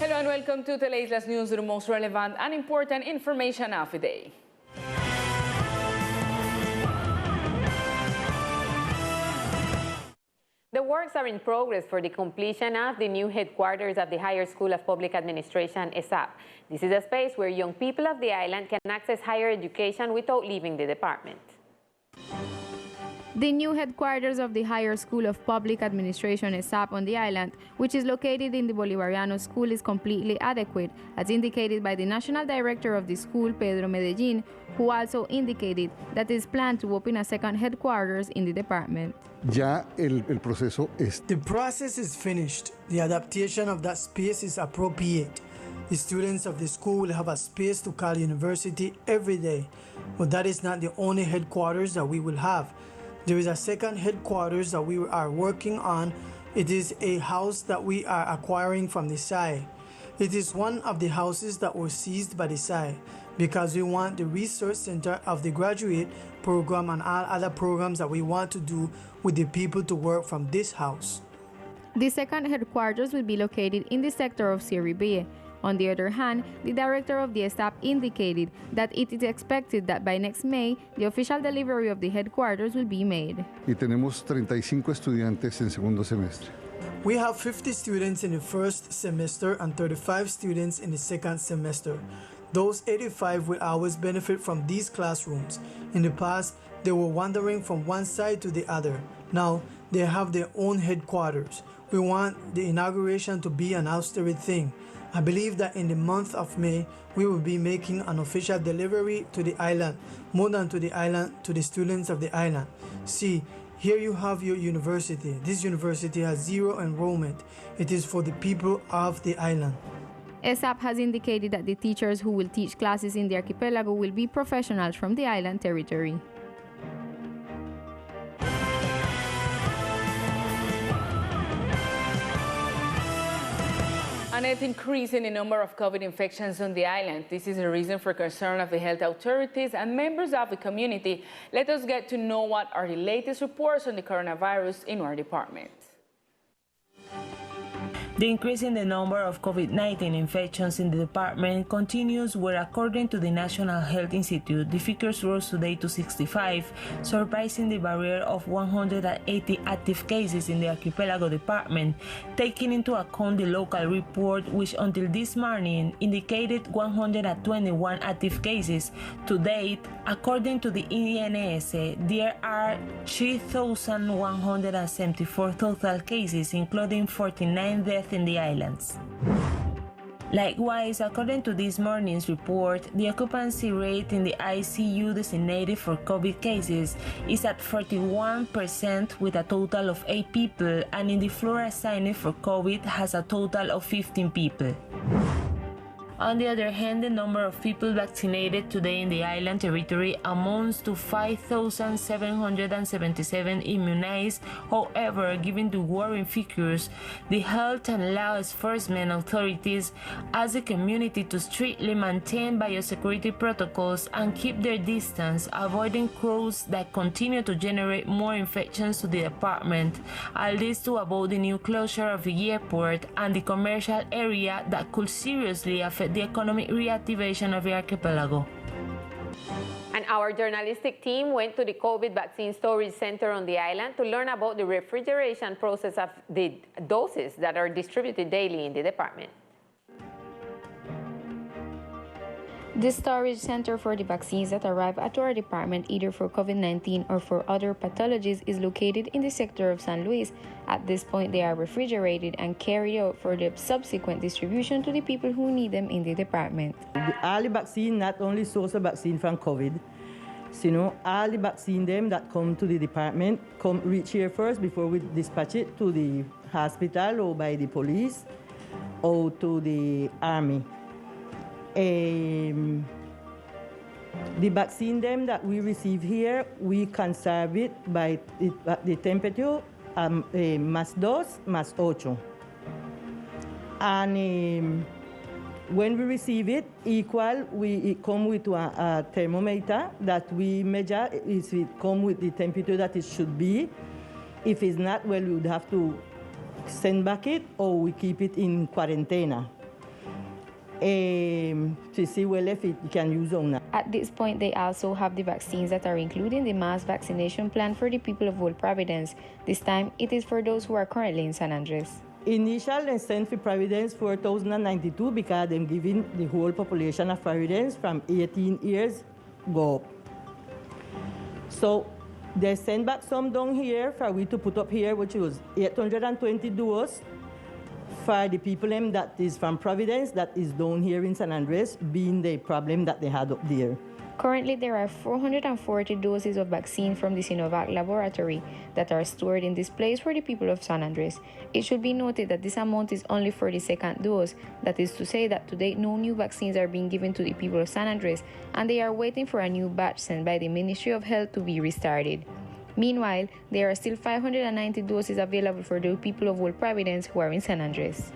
Hello and welcome to Teleislas News, the most relevant and important information of the day. The works are in progress for the completion of the new headquarters of the Higher School of Public Administration, ESAP. This is a space where young people of the island can access higher education without leaving the department. The new headquarters of the Higher School of Public Administration ESAP on the island, which is located in the Bolivariano School, is completely adequate, as indicated by the National Director of the school, Pedro Medellin, who also indicated that it is planned to open a second headquarters in the department. The process is finished. The adaptation of that space is appropriate. The students of the school will have a space to call university every day, but that is not the only headquarters that we will have. There is a second headquarters that we are working on. It is a house that we are acquiring from the SAE. It is one of the houses that were seized by the SAE because we want the research center of the graduate program and all other programs that we want to do with the people to work from this house. The second headquarters will be located in the sector of Siribie. On the other hand, the director of the ESAP indicated that it is expected that by next May, the official delivery of the headquarters will be made. Y tenemos 35 estudiantes en segundo semestre. We have 50 students in the first semester and 35 students in the second semester. Those 85 will always benefit from these classrooms. In the past, they were wandering from one side to the other. Now, they have their own headquarters. We want the inauguration to be an austere thing. I believe that in the month of May, we will be making an official delivery to the island, more than to the island, to the students of the island. See, here you have your university. This university has zero enrollment. It is for the people of the island. ESAP has indicated that the teachers who will teach classes in the archipelago will be professionals from the island territory. A net increase in the number of COVID infections on the island. This is a reason for concern of the health authorities and members of the community. Let us get to know what are the latest reports on the coronavirus in our department. The increase in the number of COVID-19 infections in the department continues, where according to the National Health Institute, the figures rose today to 65, surpassing the barrier of 180 active cases in the archipelago department, taking into account the local report, which until this morning indicated 121 active cases. To date, according to the INS, there are 3,174 total cases, including 49 deaths in the islands. Likewise, according to this morning's report, the occupancy rate in the ICU designated for COVID cases is at 41%, with a total of 8 people, and in the floor assigned for COVID has a total of 15 people. On the other hand, the number of people vaccinated today in the island territory amounts to 5,777 immunized. However, given the worrying figures, the health and law enforcement authorities ask the community to strictly maintain biosecurity protocols and keep their distance, avoiding crowds that continue to generate more infections to the department. All this to avoid the new closure of the airport and the commercial area that could seriously affect the economic reactivation of the archipelago. And our journalistic team went to the COVID vaccine storage center on the island to learn about the refrigeration process of the doses that are distributed daily in the department. The storage center for the vaccines that arrive at our department either for COVID-19 or for other pathologies is located in the sector of San Luis. At this point, they are refrigerated and carried out for the subsequent distribution to the people who need them in the department. All the vaccine, not only source of vaccine from COVID, all the vaccine them that come to the department reach here first before we dispatch it to the hospital or by the police or to the army. The vaccine them that we receive here, we conserve it by the temperature +2, +8. And when we receive it, it come with a thermometer that we measure if it come with the temperature that it should be. If it's not, well, we would have to send back it or we keep it in quarantine. to see well if it can use or not. At this point, they also have the vaccines that are included in the mass vaccination plan for the people of Old Providence. This time, it is for those who are currently in San Andres. Initial, they sent for Providence 4,092 because they're giving the whole population of Providence from 18 years go up. So they sent back some down here for we to put up here, which was 820 doses for the people that is from Providence that is down here in San Andres, being the problem that they had up there. Currently, there are 440 doses of vaccine from the Sinovac laboratory that are stored in this place for the people of San Andres. It should be noted that this amount is only for the second dose. That is to say that to date, no new vaccines are being given to the people of San Andres, and they are waiting for a new batch sent by the Ministry of Health to be restarted. Meanwhile, there are still 590 doses available for the people of Old Providence who are in San Andres.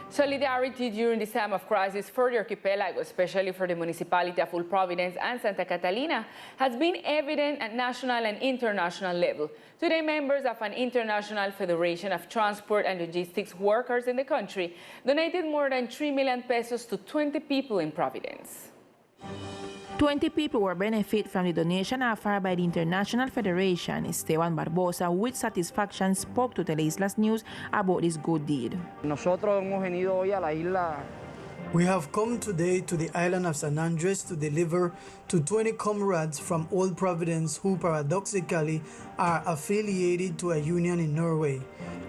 Solidarity during this time of crisis for the archipelago, especially for the municipality of Old Providence and Santa Catalina, has been evident at national and international level. Today, members of an international federation of transport and logistics workers in the country donated more than 3 million pesos to 20 people in Providence. 20 people will benefit from the donation offered by the International Federation. Esteban Barbosa, with satisfaction, spoke to Teleislas News about this good deed. We have come today to the island of San Andres to deliver to 20 comrades from Old Providence who paradoxically are affiliated to a union in Norway.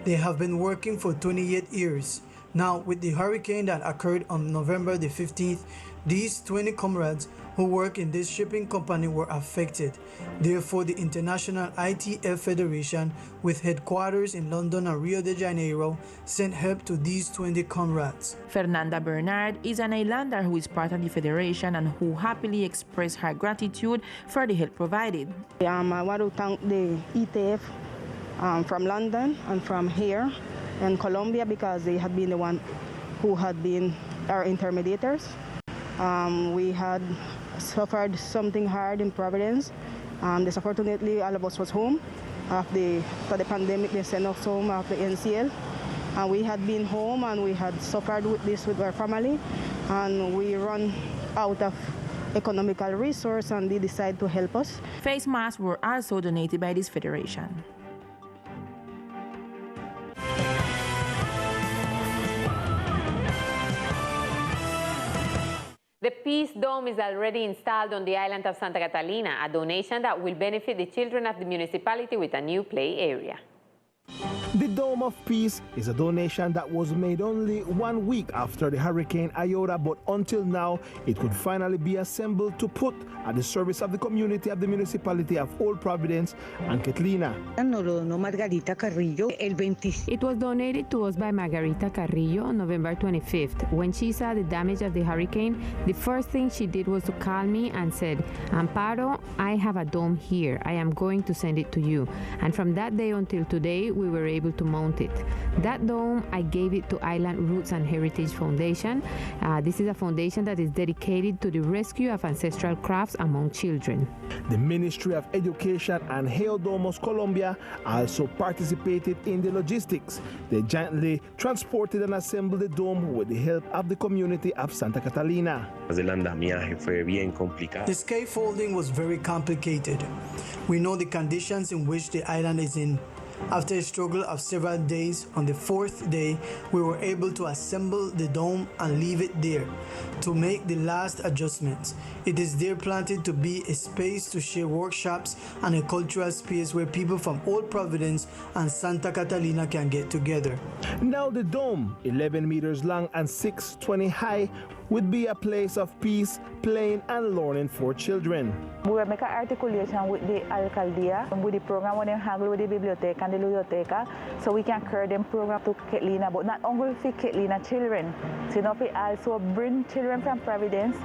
They have been working for 28 years. Now, with the hurricane that occurred on November the 15th, these 20 comrades who work in this shipping company were affected. Therefore, the International ITF Federation, with headquarters in London and Rio de Janeiro, sent help to these 20 comrades. Fernanda Bernard is an islander who is part of the federation and who happily expressed her gratitude for the help provided. I want to thank the ETF from London and from here in Colombia because they had been the one who had been our intermediators. We had suffered something hard in Providence. Unfortunately, all of us was home. After the pandemic, they sent us home after the NCL. And we had been home and we had suffered with this with our family. And we run out of economical resource and they decided to help us. Face masks were also donated by this federation. The Peace Dome is already installed on the island of Santa Catalina, a donation that will benefit the children of the municipality with a new play area. The Dome of Peace is a donation that was made only 1 week after the Hurricane Iota, but until now, it could finally be assembled to put at the service of the community of the municipality of Old Providence and Catalina. It was donated to us by Margarita Carrillo on November 25th. When she saw the damage of the hurricane, the first thing she did was to call me and said, Amparo, I have a dome here. I am going to send it to you. And from that day until today, we were able to mount it. That dome, I gave it to Island Roots and Heritage Foundation. This is a foundation that is dedicated to the rescue of ancestral crafts among children. The Ministry of Education and Healdomos Colombia also participated in the logistics. They gently transported and assembled the dome with the help of the community of Santa Catalina. The scaffolding was very complicated. We know the conditions in which the island is in. After a struggle of several days, on the fourth day, we were able to assemble the dome and leave it there to make the last adjustments. It is there planted to be a space to share workshops and a cultural space where people from Old Providence and Santa Catalina can get together. Now the dome, 11 meters long and 620 high, would be a place of peace, playing and learning for children. We will make an articulation with the alcaldía, with the program when they handle with the biblioteca and the ludoteca, so we can carry them program to Catalina, but not only for Catalina children, so we also bring children from Providence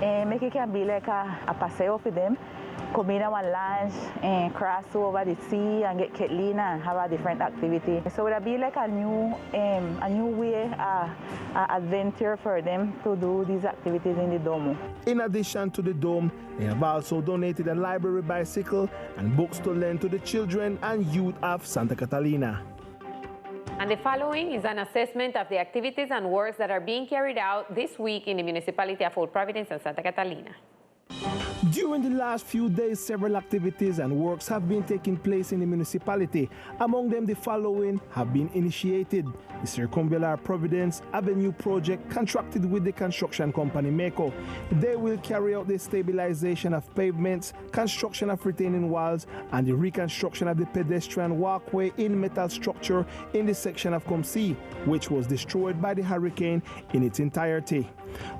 and make it can be like a paseo for them. Come in one lunch and cross over the sea and get Catalina and have a different activity. So it will be like a new way, adventure for them to do these activities in the dome. In addition to the dome, they have also donated a library bicycle and books to lend to the children and youth of Santa Catalina. And the following is an assessment of the activities and works that are being carried out this week in the municipality of Old Providence and Santa Catalina. During the last few days, several activities and works have been taking place in the municipality. Among them, the following have been initiated. The Circumvallar Providence Avenue project contracted with the construction company MECO. They will carry out the stabilization of pavements, construction of retaining walls, and the reconstruction of the pedestrian walkway in metal structure in the section of Comsea, which was destroyed by the hurricane in its entirety.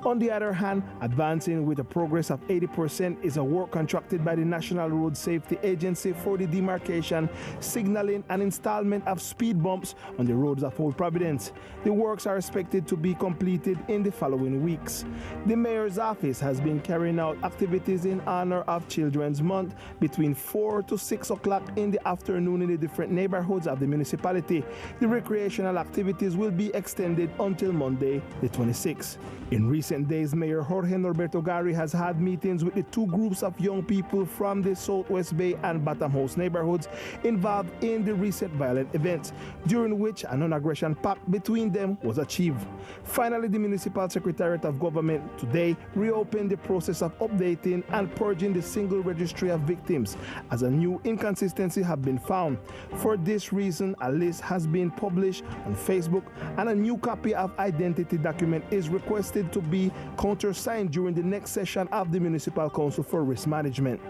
On the other hand, advancing with a progress of 80% is a work contracted by the National Road Safety Agency for the demarcation, signaling, and installation of speed bumps on the roads of Old Providence. The works are expected to be completed in the following weeks. The Mayor's office has been carrying out activities in honor of Children's Month between 4 to 6 o'clock in the afternoon in the different neighborhoods of the municipality. The recreational activities will be extended until Monday, the 26th. In recent days, Mayor Jorge Norberto Gari has had meetings with the two groups of young people from the Southwest Bay and Batham House neighborhoods involved in the recent violent events, during which a non-aggression pact between them was achieved. Finally, the Municipal Secretariat of Government today reopened the process of updating and purging the single registry of victims, as a new inconsistency have been found. For this reason, a list has been published on Facebook and a new copy of identity document is requested to be countersigned during the next session of the Municipal Council for Risk Management.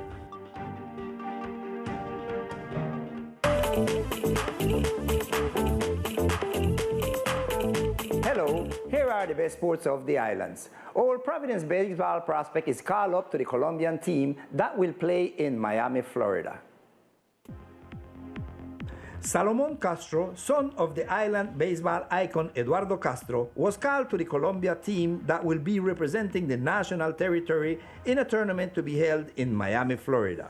Hello, here are the best sports of the islands. Old Providence baseball prospect is called up to the Colombian team that will play in Miami, Florida. Salomon Castro, son of the island baseball icon Eduardo Castro, was called to the Colombia team that will be representing the national territory in a tournament to be held in Miami, Florida.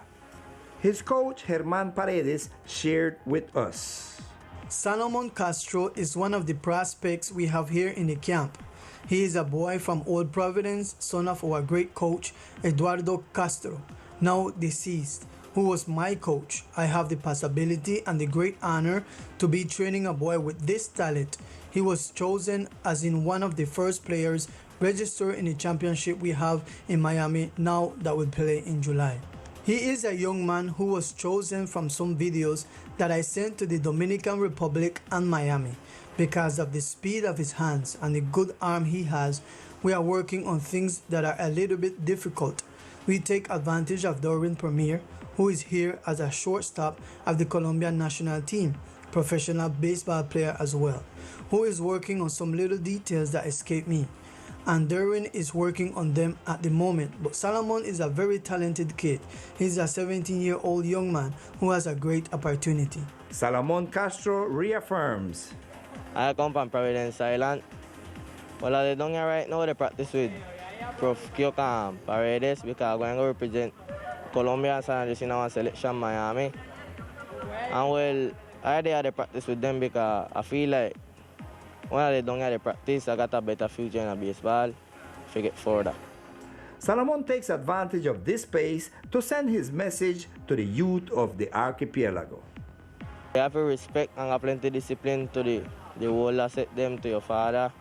His coach, Germán Paredes, shared with us. Salomon Castro is one of the prospects we have here in the camp. He is a boy from Old Providence, son of our great coach, Eduardo Castro, now deceased, who was my coach. I have the possibility and the great honor to be training a boy with this talent. He was chosen as in one of the first players registered in the championship we have in Miami now that will play in July. He is a young man who was chosen from some videos that I sent to the Dominican Republic and Miami. Because of the speed of his hands and the good arm he has, we are working on things that are a little bit difficult. We take advantage of Dorwin Premier, who is here as a shortstop of the Colombian national team, professional baseball player as well, who is working on some little details that escape me. And Derwin is working on them at the moment, but Salomon is a very talented kid. He's a 17-year-old young man who has a great opportunity. Salomon Castro reaffirms. I come from Providence Island. Well, I don't right now, they practice with Prof. Kyoka and Paredes because I'm going to represent Colombia and in our selection Miami. And well, I had to practice with them because I feel like when I don't have the practice, I got a better future in baseball to get further. Salomon takes advantage of this space to send his message to the youth of the archipelago. You have to respect and have plenty of discipline to the whole asset them to your father,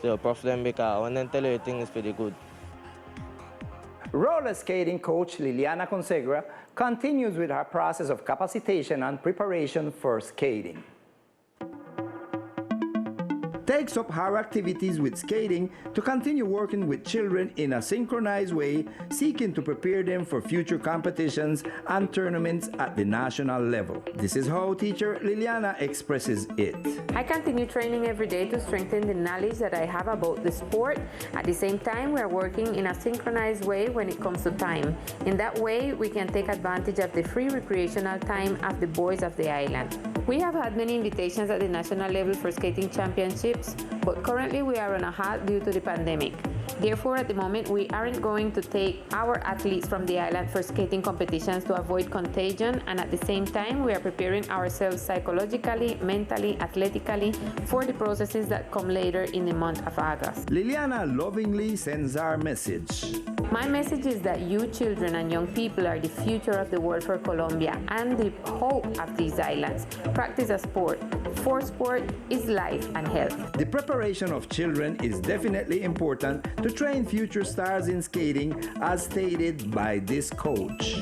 to your prof them because when they tell you everything is pretty good. Roller skating coach Liliana Consegra continues with her process of capacitation and preparation for skating. Takes up her activities with skating to continue working with children in a synchronized way, seeking to prepare them for future competitions and tournaments at the national level. This is how teacher Liliana expresses it. I continue training every day to strengthen the knowledge that I have about the sport. At the same time, we are working in a synchronized way when it comes to time. In that way, we can take advantage of the free recreational time of the boys of the island. We have had many invitations at the national level for skating championships, but currently we are on a halt due to the pandemic. Therefore, at the moment, we aren't going to take our athletes from the island for skating competitions to avoid contagion, and at the same time, we are preparing ourselves psychologically, mentally, athletically for the processes that come later in the month of August. Liliana lovingly sends our message. My message is that you children and young people are the future of the world for Colombia and the hope of these islands. Practice a sport. For sport is life and health. The preparation of children is definitely important to train future stars in skating, as stated by this coach.